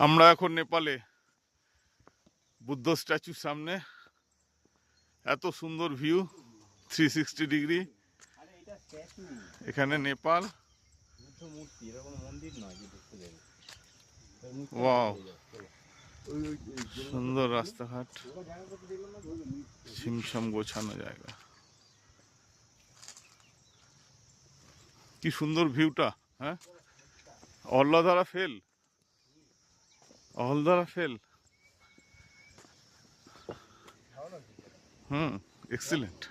আমরা এখন নেপালে বুদ্ধ স্ট্যাচুর সামনে। এত সুন্দর ভিউ, 360 ডিগ্রি। এখানে নেপাল। ওয়াও, সুন্দর রাস্তাঘাট, ছিমছাম গোছানো জায়গা। কি সুন্দর ভিউটা। হ্যাঁ, অহল্যাধারা ফেল, অহল্যাধারা ফেল। এক্সিলেন্ট।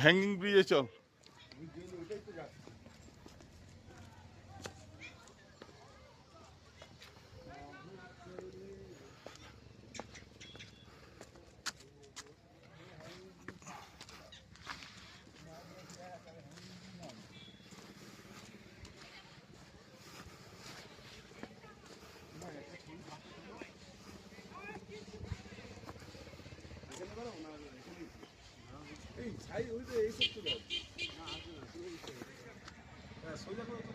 হ্যাঙ্গিং ব্রিজে চল। এই ছাই ওই তো এই সব তো দাও না, আসবে না, সোজা করো।